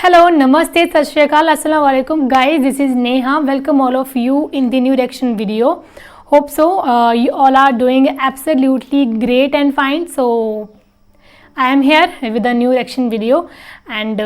Hello, Namaste, Sat Shri Akal, Assalamu alaikum. Guys, this is Neha. Welcome all of you in the new reaction video. Hope so. You all are doing absolutely great and fine. So, I am here with a new reaction video. And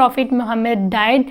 Prophet Muhammad Died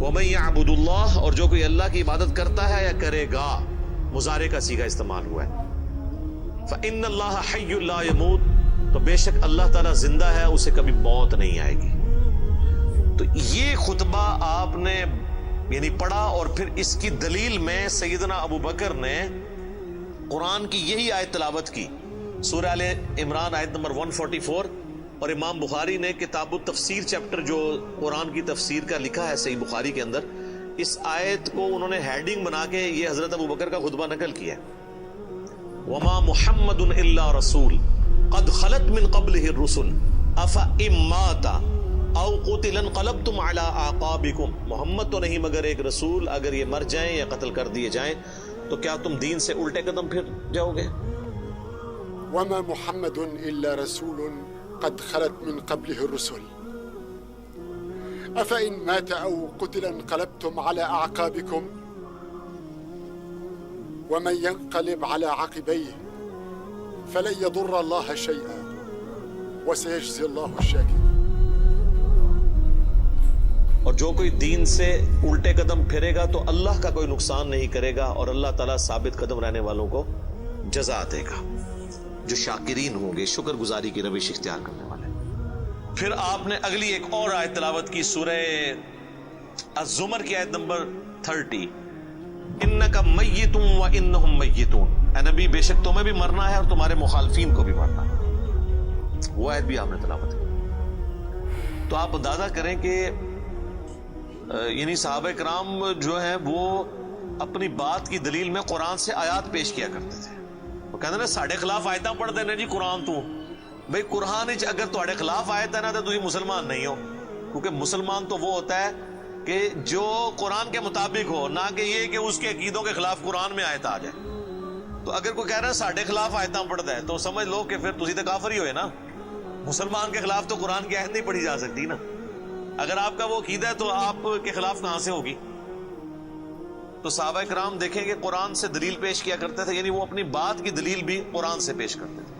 وَمَن يَعْبُدُ اللَّهَ، اور جو کوئی اللہ کی عبادت کرتا ہے یا کرے گا، مضارع کا صیغہ استعمال ہوا ہے، فَإِنَّ اللَّهَ حَيٌّ لَا يَمُوتُ، تو بے شک اللہ تعالیٰ زندہ ہے، اسے کبھی موت نہیں آئے گی۔ تو یہ خطبہ آپ نے یعنی پڑھا، اور پھر اس کی دلیل میں سیدنا ابو بکر نے قرآن کی یہی آیت تلاوت کی، سورہ آل عمران آیت نمبر 144، اور امام بخاری نے کتاب التفسیر چیپٹر جو قرآن کی تفسیر کا لکھا ہے صحیح بخاری کے اندر، اس آیت کو انہوں نے ہیڈنگ بنا کے یہ حضرت ابو بکر کا خطبہ نقل کیا ہے، وَمَا مُحَمَّدٌ إِلَّا رَسُولٌ قَدْ خَلَتْ مِن قَبْلِهِ الرُّسُلُ أَفَإِن مَّاتَ أَوْ قُتِلَ انقلبتم عَلَىٰ أَعْقَابِكُمْ، محمد تو نہیں مگر ایک رسول، اگر یہ مر جائیں یا قتل کر دیے جائیں تو کیا تم دین سے الٹے قدم پھر جاؤ گے؟ وما محمد إلا رسول قد خلت من قبله الرسل أفإن مات أو قتل انقلبتم على أعقابكم ومن ينقلب على عقبيه فلن يضر الله شيئا وسيجزي الله الشاكرين۔ اور جو کوئی دین سے الٹے قدم پھرے گا تو اللہ کا کوئی نقصان نہیں کرے گا، اور اللہ تعالیٰ ثابت قدم رہنے والوں کو جزا دے گا، جو شاکرین ہوں گے، شکر گزاری کی روش اختیار کرنے والے۔ پھر آپ نے اگلی ایک اور آیت تلاوت کی، سورہ الزمر کی آیت نمبر 30، انک میت وانہم میتون، اے نبی بے شک تمہیں بھی مرنا ہے اور تمہارے مخالفین کو بھی مرنا ہے۔ وہ آیت بھی آپ نے تلاوت کی۔ تو آپ اندازہ کریں کہ یعنی صحابہ کرام جو ہیں وہ اپنی بات کی دلیل میں قرآن سے آیات پیش کیا کرتے تھے۔ وہ کہتے ہیں ساڑھے خلاف آیتاں پڑھ دینا جی قرآن تو بھئی قرآن اگر تھوڑے خلاف آیت ہے نا تو تسی مسلمان نہیں ہو، کیونکہ مسلمان تو وہ ہوتا ہے کہ جو قرآن کے مطابق ہو، نہ کہ یہ کہ اس کے عقیدوں کے خلاف قرآن میں آیت آ جائے۔ تو اگر کوئی کہہ رہا ہے ساڑھے خلاف آیتاں پڑھ دے تو سمجھ لو کہ پھر تسی تو کافر ہی ہوئے نا، مسلمان کے خلاف تو قرآن کی آیت نہیں پڑھی جا سکتی نا۔ اگر آپ کا وہ عقیدہ ہے تو آپ کے خلاف کہاں سے ہوگی؟ تو صحابہ کرام دیکھیں کہ قرآن سے دلیل پیش کیا کرتے تھے، یعنی وہ اپنی بات کی دلیل بھی قرآن سے پیش کرتے تھے۔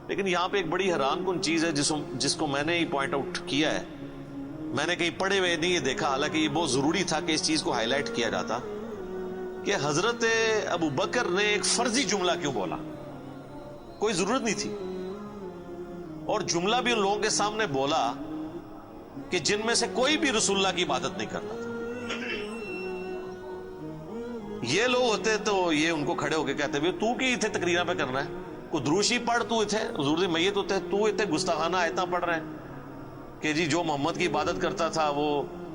لیکن یہاں پہ ایک بڑی حیران کن چیز ہے جس کو میں نے ہی پوائنٹ آؤٹ کیا ہے، میں نے کہیں پڑھے ہوئے نہیں یہ دیکھا، حالانکہ یہ بہت ضروری تھا کہ اس چیز کو ہائی لائٹ کیا جاتا، کہ حضرت ابو بکر نے ایک فرضی جملہ کیوں بولا؟ کوئی ضرورت نہیں تھی، اور جملہ بھی ان لوگوں کے سامنے بولا کہ جن میں سے کوئی بھی رسول اللہ کی عبادت نہیں کرتا تھا۔ یہ لوگ ہوتے تو یہ ان کو کھڑے ہو کے کہتے بھی تو کی اتنے تقریرہ پہ کرنا ہے، کو دروشی پڑھ تو اتنے حضور دی میت ہوتے تو اتنے گستاخانہ آیتاں پڑھ رہے ہیں کہ جی جو محمد کی عبادت کرتا تھا وہ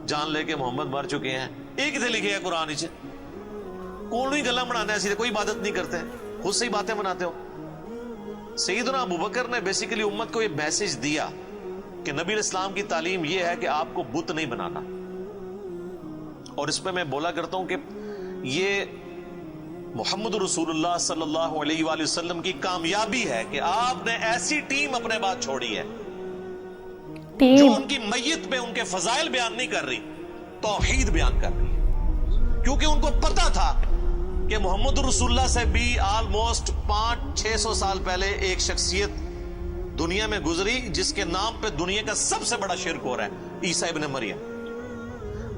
جان لے کے محمد مر چکے ہیں۔ ایک اتنے لکھے ہے قرآن اچھے کون ہی گلا بنانا ہے، سیدھے کوئی عبادت نہیں کرتے، خود سے ہی باتیں بناتے ہو۔ سیدنا ابو بکر نے بیسیکلی امت کو یہ میسج دیا کہ نبی الاسلام کی تعلیم یہ ہے کہ آپ کو بت نہیں بنانا، اور اس پہ میں بولا کرتا ہوں کہ یہ محمد رسول اللہ صلی اللہ علیہ وآلہ وسلم کی کامیابی ہے کہ آپ نے ایسی ٹیم اپنے بعد چھوڑی ہے جو ان کی میت میں ان کے فضائل بیان نہیں کر رہی، توحید بیان کر رہی ہے، کیونکہ ان کو پتا تھا کہ محمد رسول اللہ سے بھی آلموسٹ 500-600 سال پہلے ایک شخصیت دنیا میں گزری جس کے نام پہ دنیا کا سب سے بڑا شرک ہو رہا ہے، عیسیٰ ابن مریم۔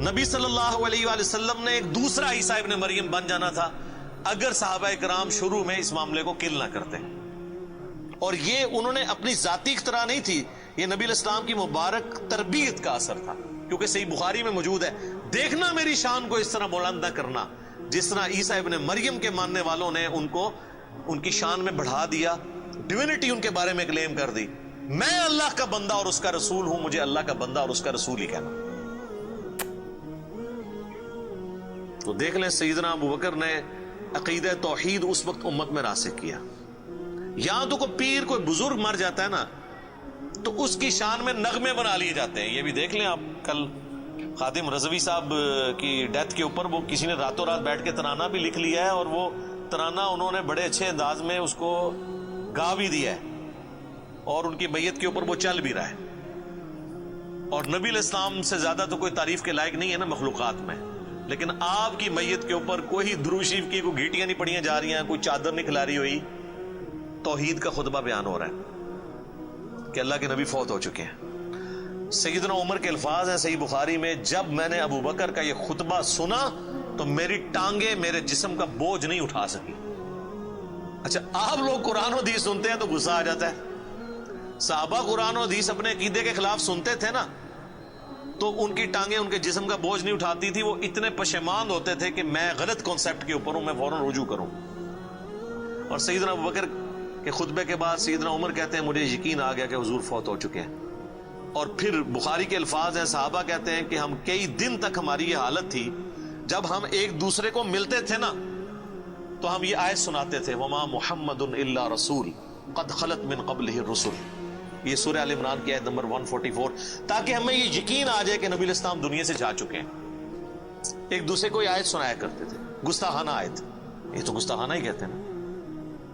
نبی صلی اللہ علیہ وآلہ وسلم نے ایک دوسرا عیسیٰ ابن مریم بن جانا تھا اگر صحابہ کرام شروع میں اس معاملے کو کل نہ کرتے، اور یہ انہوں نے اپنی ذاتی اختراع نہیں تھی، یہ نبی الاسلام کی مبارک تربیت کا اثر تھا، کیونکہ صحیح بخاری میں موجود ہے، دیکھنا میری شان کو اس طرح بلند نہ کرنا جس طرح عیسیٰ ابن مریم کے ماننے والوں نے ان کو ان کی شان میں بڑھا دیا، ڈیوینٹی ان کے بارے میں کلیم کر دی۔ میں اللہ کا بندہ اور اس کا رسول ہوں، مجھے اللہ کا بندہ اور اس کا رسول ہی کہنا۔ تو دیکھ لیں سیدنا ابو بکر نے عقیدہ توحید اس وقت امت میں راسخ کیا۔ یہاں تو کوئی پیر کوئی بزرگ مر جاتا ہے نا تو اس کی شان میں نغمے بنا لیے جاتے ہیں۔ یہ بھی دیکھ لیں آپ، کل خادم رضوی صاحب کی ڈیتھ کے اوپر وہ کسی نے راتوں رات بیٹھ کے ترانہ بھی لکھ لیا ہے، اور وہ ترانہ انہوں نے بڑے اچھے انداز میں اس کو گا بھی دیا ہے، اور ان کی میت کے اوپر وہ چل بھی رہا ہے۔ اور نبی علیہ السلام سے زیادہ تو کوئی تعریف کے لائق نہیں ہے نا مخلوقات میں، لیکن آپ کی میت کے اوپر کوئی درود شریف کی کوئی گھیٹیاں نہیں پڑھیاں جا رہی ہیں، کوئی چادر نہیں کھلاری ہوئی، توحید کا خطبہ بیان ہو رہا ہے کہ اللہ کے نبی فوت ہو چکے ہیں۔ سیدنا عمر کے الفاظ ہیں صحیح بخاری میں، جب میں نے ابو بکر کا یہ خطبہ سنا تو میری ٹانگیں میرے جسم کا بوجھ نہیں اٹھا سکی. اچھا آپ لوگ قرآن و حدیث سنتے ہیں تو غصہ آ جاتا ہے. صحابہ قرآن و حدیث اپنے عقیدے کے خلاف سنتے تھے نا، تو ان کی ٹانگیں ان کے جسم کا بوجھ نہیں اٹھاتی تھی. وہ اتنے پشیمان ہوتے تھے کہ میں غلط کانسیپٹ کے اوپر ہوں، میں فوراً رجوع کروں. اور سیدنا ابو بکر کے خطبے کے بعد سیدنا عمر کہتے ہیں مجھے یقین آ گیا کہ حضور فوت ہو چکے ہیں. اور پھر بخاری کے الفاظ ہیں، صحابہ کہتے ہیں کہ ہم کئی دن تک ہماری یہ حالت تھی، جب ہم ایک دوسرے کو ملتے تھے نا تو ہم یہ آیت سناتے تھے، وما محمد الا رسول قد خلت من قبلہ الرسل. یہ سورہ آل عمران کی آیت نمبر 144، تاکہ ہمیں یہ یقین آ جائے کہ نبی الاسلام دنیا سے جا چکے ہیں. ایک دوسرے کو یہ آیت سنایا کرتے تھے، گستاخانہ آیت. یہ تو گستاخانہ ہی کہتے ہیں نا.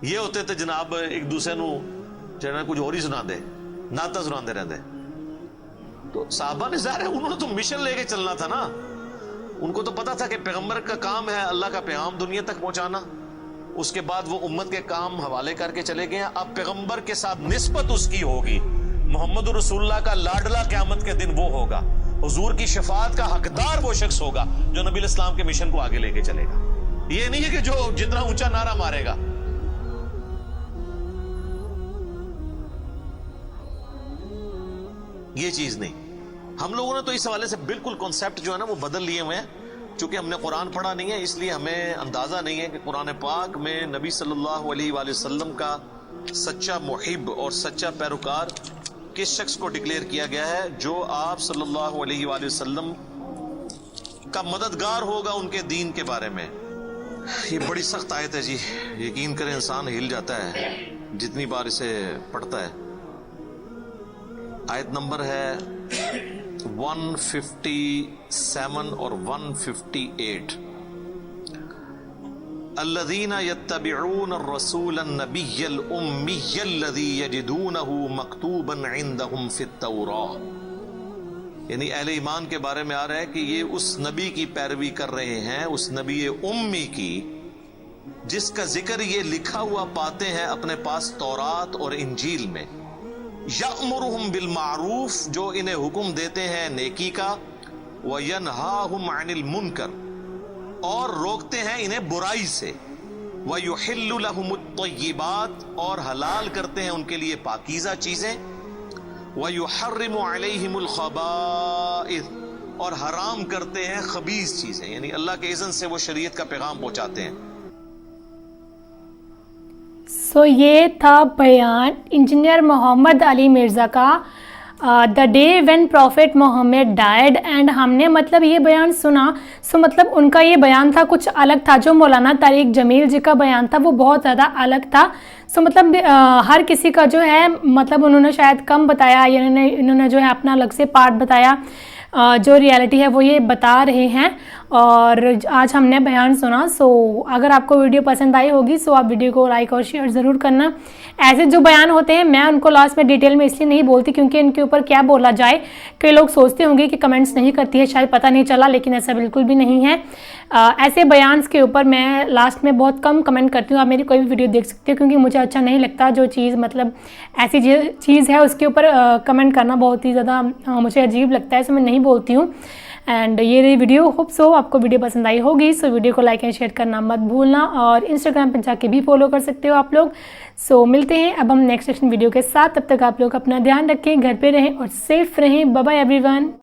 یہ ہوتے تھے جناب ایک دوسرے نو جناب کچھ اور ہی سنا دے، ناتا سنا دے رہتے. تو صحابہ نے ظاہر ہے انہوں نے تو مشن لے کے چلنا تھا نا. ان کو تو پتا تھا کہ پیغمبر کا کام ہے اللہ کا پیغام دنیا تک پہنچانا. اس کے بعد وہ امت کے کام حوالے کر کے چلے گئے. اب پیغمبر کے ساتھ نسبت اس کی ہوگی، محمد رسول اللہ کا لاڈلا قیامت کے دن وہ ہوگا، حضور کی شفاعت کا حقدار وہ شخص ہوگا جو نبی الاسلام کے مشن کو آگے لے کے چلے گا. یہ نہیں ہے کہ جو جتنا اونچا نعرہ مارے گا. یہ چیز نہیں. ہم لوگوں نے تو اس حوالے سے بالکل کانسیپٹ جو ہے نا وہ بدل لیے ہوئے ہیں. چونکہ ہم نے قرآن پڑھا نہیں ہے اس لیے ہمیں اندازہ نہیں ہے کہ قرآن پاک میں نبی صلی اللہ علیہ وآلہ وسلم کا سچا محب اور سچا پیروکار کس شخص کو ڈکلیئر کیا گیا ہے، جو آپ صلی اللہ علیہ وآلہ وسلم کا مددگار ہوگا ان کے دین کے بارے میں. یہ بڑی سخت آیت ہے جی، یقین کریں انسان ہل جاتا ہے جتنی بار اسے پڑھتا ہے. آیت نمبر ہے 157 اور 158. الذين يتبعون الرسول النبي الأمي الذي يجدونه مكتوبا عندهم في التوراة. یعنی اہل ایمان کے بارے میں آ رہا ہے کہ یہ اس نبی کی پیروی کر رہے ہیں، اس نبی امی کی جس کا ذکر یہ لکھا ہوا پاتے ہیں اپنے پاس تورات اور انجیل میں. یأمرہم بالمعروف، جو انہیں حکم دیتے ہیں نیکی کا، وینہاہم عن المنکر، اور روکتے ہیں انہیں برائی سے، ویحل لہم الطیبات، اور حلال کرتے ہیں ان کے لیے پاکیزہ چیزیں، ویحرم علیہم الخبائث، اور حرام کرتے ہیں خبیث چیزیں. یعنی اللہ کے اذن سے وہ شریعت کا پیغام پہنچاتے ہیں. سو یہ تھا بیان انجینئر محمد علی مرزا کا the day when prophet Muhammad died. And ہم نے مطلب یہ بیان سنا. سو مطلب ان کا یہ بیان تھا کچھ الگ تھا. جو مولانا طارق جمیل جی کا بیان تھا وہ بہت زیادہ الگ تھا. سو مطلب ہر کسی کا جو ہے مطلب انہوں نے شاید کم بتایا، یعنی انہوں نے جو ہے اپنا الگ سے پارٹ بتایا. جو ریالٹی ہے وہ یہ بتا رہے ہیں اور آج ہم نے بیان سنا. سو اگر آپ کو ویڈیو پسند آئی ہوگی سو آپ ویڈیو کو لائک اور شیئر ضرور کرنا. ایسے جو بیان ہوتے ہیں میں ان کو لاسٹ میں ڈیٹیل میں اس لیے نہیں بولتی کیونکہ ان کے اوپر کیا بولا جائے. کئی لوگ سوچتے ہوں گے کہ کمنٹس نہیں کرتی ہے، شاید پتہ نہیں چلا، لیکن ایسا بالکل بھی نہیں ہے. ایسے بیانس کے اوپر میں لاسٹ میں بہت کم کمنٹ کرتی ہوں. آپ میری کوئی بھی ویڈیو دیکھ سکتے ہو کیونکہ مجھے اچھا نہیں لگتا جو چیز مطلب ایسی چیز ہے اس کے اوپر کمنٹ کرنا بہت ہی زیادہ مجھے عجیب لگتا ہے، اسے میں نہیں بولتی ہوں. اینڈ یہ رہی ویڈیو. ہوپ سو آپ کو ویڈیو پسند آئی ہوگی. سو ویڈیو کو لائک اینڈ شیئر کرنا مت بھولنا اور انسٹاگرام پہ جا کے بھی فالو کر سکتے ہو آپ لوگ. سو ملتے ہیں اب ہم نیکسٹ ویڈیو کے ساتھ. تب تک آپ لوگ اپنا دھیان رکھیں، گھر پہ رہیں اور سیف رہیں. Bye bye every one.